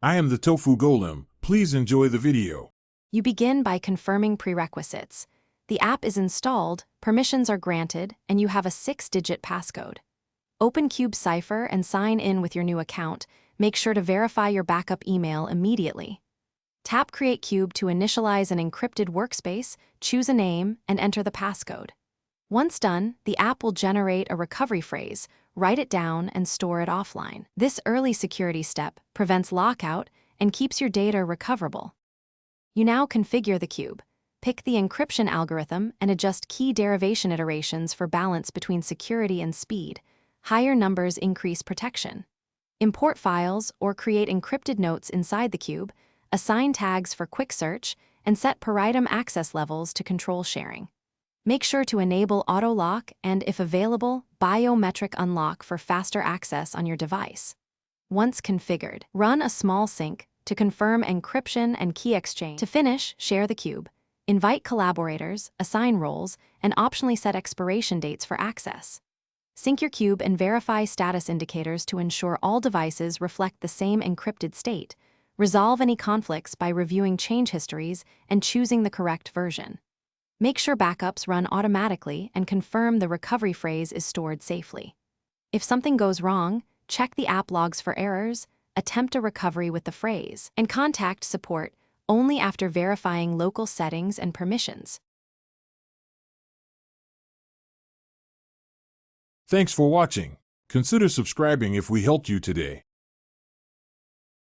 I am the Tofu Golem. Please enjoy the video. You begin by confirming prerequisites. The app is installed, permissions are granted, and you have a 6-digit passcode. Open Cube Cipher and sign in with your new account. Make sure to verify your backup email immediately. Tap Create Cube to initialize an encrypted workspace, choose a name, and enter the passcode. Once done, the app will generate a recovery phrase, write it down, and store it offline. This early security step prevents lockout and keeps your data recoverable. You now configure the cube. Pick the encryption algorithm and adjust key derivation iterations for balance between security and speed. Higher numbers increase protection. Import files or create encrypted notes inside the cube, assign tags for quick search, and set per item access levels to control sharing. Make sure to enable auto lock and, if available, biometric unlock for faster access on your device. Once configured, run a small sync to confirm encryption and key exchange. To finish, share the cube. Invite collaborators, assign roles, and optionally set expiration dates for access. Sync your cube and verify status indicators to ensure all devices reflect the same encrypted state. Resolve any conflicts by reviewing change histories and choosing the correct version. Make sure backups run automatically and confirm the recovery phrase is stored safely. If something goes wrong, check the app logs for errors, attempt a recovery with the phrase, and contact support only after verifying local settings and permissions. Thanks for watching. Consider subscribing if we helped you today.